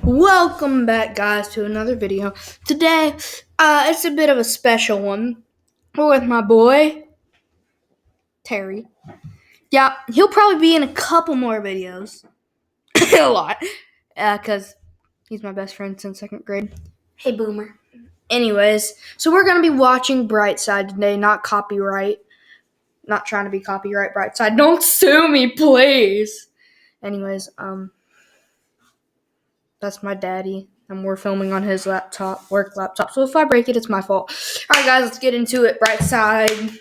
Welcome back, guys, to another video. Today, it's a bit of a special one. We're with my boy, Terry. Yeah, he'll probably be in a couple more videos. A lot. Because he's my best friend since 2nd grade. Hey, Boomer. Anyways, so we're going to be watching Brightside today, not copyright. Not trying to be copyright Brightside. Don't sue me, please. Anyways, that's my daddy, and we're filming on his work laptop. So if I break it, it's my fault. All right, guys, let's get into it. Brightside.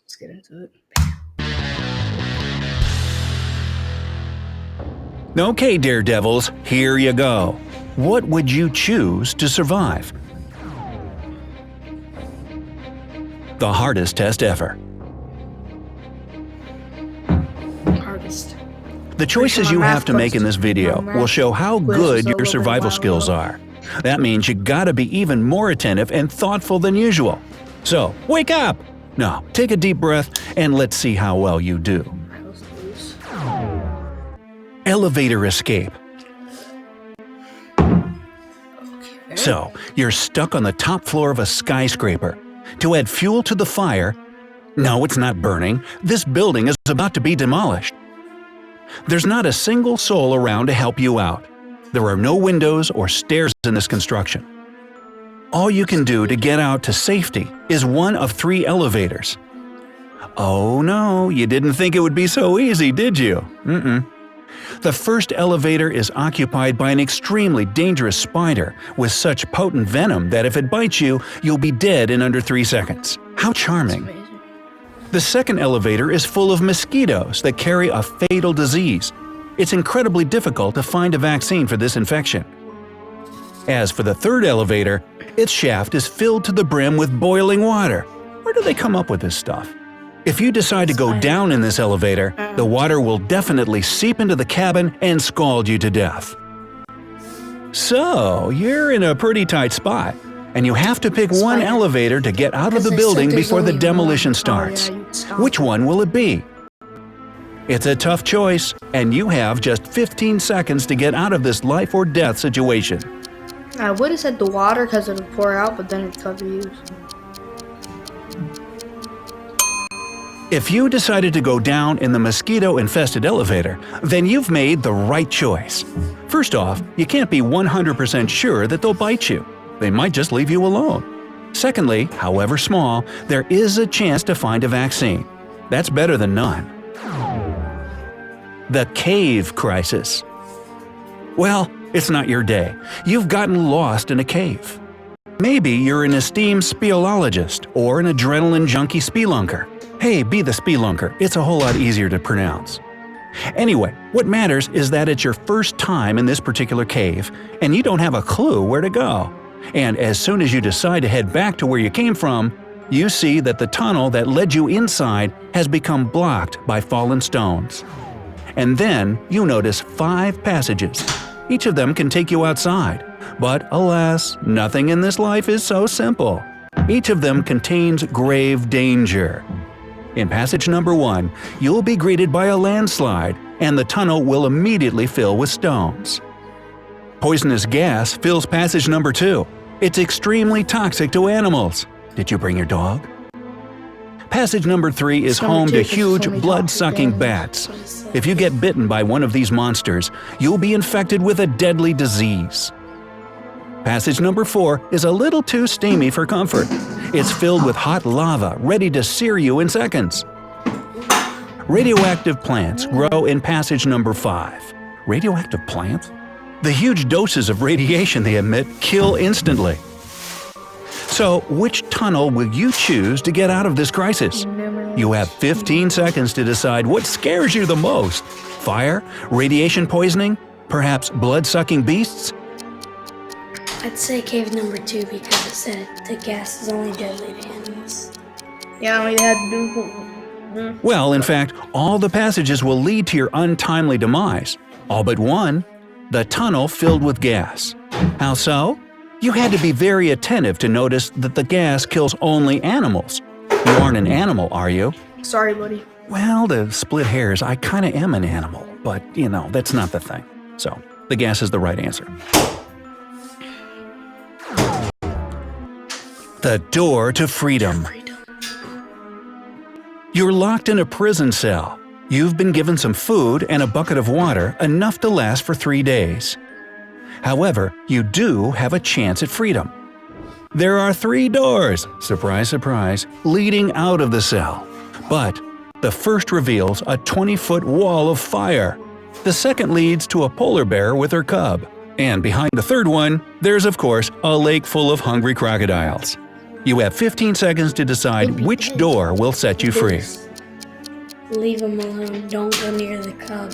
Let's get into it. Okay, Daredevils, here you go. What would you choose to survive? The hardest test ever. Hardest. The choices you have to make in this video will show how good your survival skills are. That means you gotta be even more attentive and thoughtful than usual. So, wake up! Now, take a deep breath and let's see how well you do. Elevator escape. So, you're stuck on the top floor of a skyscraper. To add fuel to the fire, no, it's not burning, this building is about to be demolished. There's not a single soul around to help you out. There are no windows or stairs in this construction. All you can do to get out to safety is one of 3 elevators. Oh no, you didn't think it would be so easy, did you? The first elevator is occupied by an extremely dangerous spider with such potent venom that if it bites you, you'll be dead in under 3 seconds. How charming. The second elevator is full of mosquitoes that carry a fatal disease. It's incredibly difficult to find a vaccine for this infection. As for the third elevator, its shaft is filled to the brim with boiling water. Where do they come up with this stuff? If you decide to go down in this elevator, the water will definitely seep into the cabin and scald you to death. So, you're in a pretty tight spot, and you have to pick one elevator to get out of the building before the demolition starts. Which one will it be? It's a tough choice, and you have just 15 seconds to get out of this life or death situation. I would have said the water because it would pour out, but then it'd cover you. If you decided to go down in the mosquito-infested elevator, then you've made the right choice. First off, you can't be 100% sure that they'll bite you. They might just leave you alone. Secondly, however small, there is a chance to find a vaccine. That's better than none. The cave crisis. Well, it's not your day. You've gotten lost in a cave. Maybe you're an esteemed speleologist or an adrenaline junkie spelunker. Hey, be the spelunker, it's a whole lot easier to pronounce. Anyway, what matters is that it's your first time in this particular cave, and you don't have a clue where to go. And as soon as you decide to head back to where you came from, you see that the tunnel that led you inside has become blocked by fallen stones. And then you notice 5 passages. Each of them can take you outside. But alas, nothing in this life is so simple. Each of them contains grave danger. In passage number 1, you'll be greeted by a landslide, and the tunnel will immediately fill with stones. Poisonous gas fills passage number 2. It's extremely toxic to animals. Did you bring your dog? Passage number 3 is home to huge blood-sucking bats. If you get bitten by one of these monsters, you'll be infected with a deadly disease. Passage number 4 is a little too steamy for comfort. It's filled with hot lava, ready to sear you in seconds. Radioactive plants grow in passage number 5. Radioactive plants? The huge doses of radiation they emit kill instantly. So, which tunnel will you choose to get out of this crisis? You have 15 seconds to decide what scares you the most. Fire? Radiation poisoning? Perhaps blood-sucking beasts? I'd say cave number 2 because it said the gas is only deadly to animals. Yeah, we had to do. Well, in fact, all the passages will lead to your untimely demise. All but one, the tunnel filled with gas. How so? You had to be very attentive to notice that the gas kills only animals. You aren't an animal, are you? Sorry, buddy. Well, to split hairs, I kinda am an animal, but, that's not the thing. So, the gas is the right answer. The door to freedom. You're locked in a prison cell. You've been given some food and a bucket of water, enough to last for 3 days. However, you do have a chance at freedom. There are 3 doors, surprise, surprise, leading out of the cell. But the first reveals a 20-foot wall of fire. The second leads to a polar bear with her cub. And behind the third one, there's of course a lake full of hungry crocodiles. You have 15 seconds to decide which door will set you free. Leave them alone. Don't go near the cub,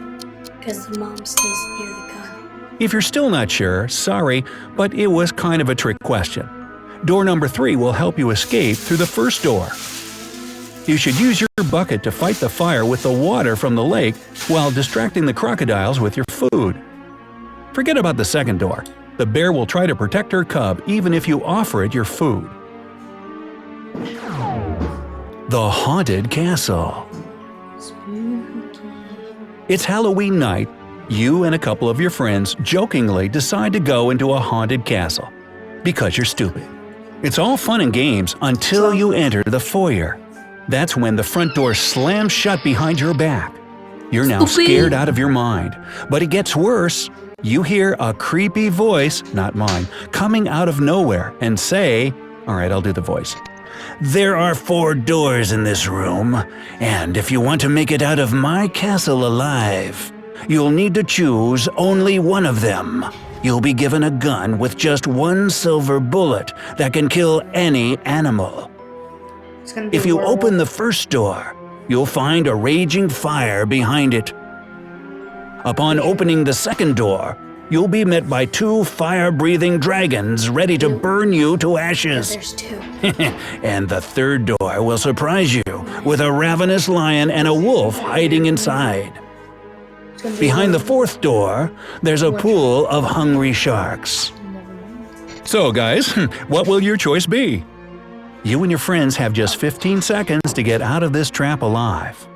because the mom stays near the cub. If you're still not sure, sorry, but it was kind of a trick question. Door number 3 will help you escape through the first door. You should use your bucket to fight the fire with the water from the lake while distracting the crocodiles with your food. Forget about the second door. The bear will try to protect her cub even if you offer it your food. The Haunted Castle. It's Halloween night. You and a couple of your friends jokingly decide to go into a haunted castle. Because you're stupid. It's all fun and games until you enter the foyer. That's when the front door slams shut behind your back. You're now scared out of your mind. But it gets worse. You hear a creepy voice, not mine, coming out of nowhere and say, alright, I'll do the voice. There are 4 doors in this room, and if you want to make it out of my castle alive, you'll need to choose only one of them. You'll be given a gun with just 1 silver bullet that can kill any animal. If you open the first door, you'll find a raging fire behind it. Upon opening the second door, you'll be met by 2 fire-breathing dragons ready to burn you to ashes. There's 2. And the third door will surprise you with a ravenous lion and a wolf hiding inside. Behind the fourth door, there's a pool of hungry sharks. So guys, what will your choice be? You and your friends have just 15 seconds to get out of this trap alive.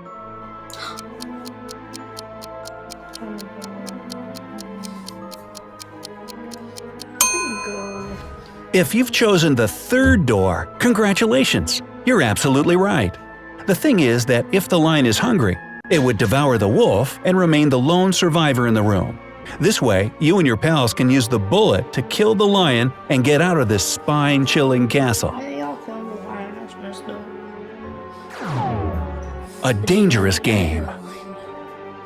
If you've chosen the third door, congratulations! You're absolutely right. The thing is that if the lion is hungry, it would devour the wolf and remain the lone survivor in the room. This way, you and your pals can use the bullet to kill the lion and get out of this spine-chilling castle. A dangerous game.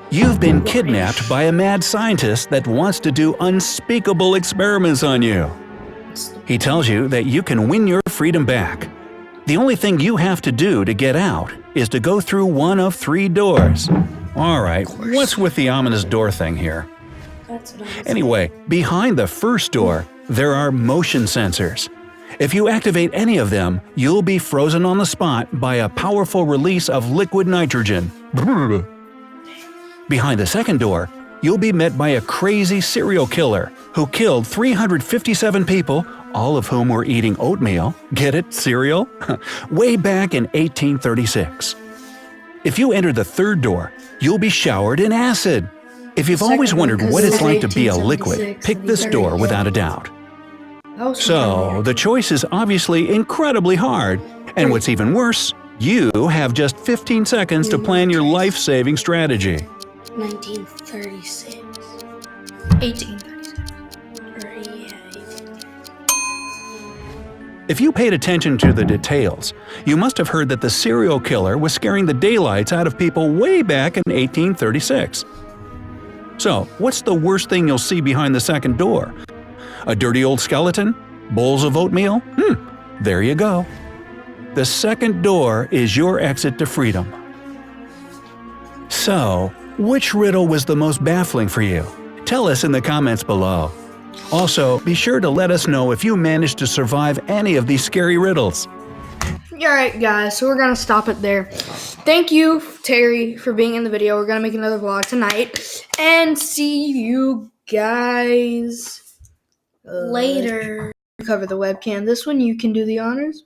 You've been kidnapped by a mad scientist that wants to do unspeakable experiments on you. He tells you that you can win your freedom back. The only thing you have to do to get out is to go through one of 3 doors. Alright, what's with the ominous door thing here? Anyway, behind the first door, there are motion sensors. If you activate any of them, you'll be frozen on the spot by a powerful release of liquid nitrogen. Behind the second door, you'll be met by a crazy serial killer who killed 357 people, all of whom were eating oatmeal. Get it? Cereal? Way back in 1836. If you enter the third door, you'll be showered in acid. If you've always wondered what it's like to be a liquid, pick this door without a doubt. So, the choice is obviously incredibly hard. And what's even worse, you have just 15 seconds to plan your life-saving strategy. 1936. 1836. If you paid attention to the details, you must have heard that the serial killer was scaring the daylights out of people way back in 1836. So, what's the worst thing you'll see behind the second door? A dirty old skeleton? Bowls of oatmeal? There you go. The second door is your exit to freedom. So, which riddle was the most baffling for you? Tell us in the comments below. Also, be sure to let us know if you managed to survive any of these scary riddles. Alright guys, so we're going to stop it there. Thank you, Terry, for being in the video. We're going to make another vlog tonight. And see you guys Later. Cover the webcam. This one you can do the honors.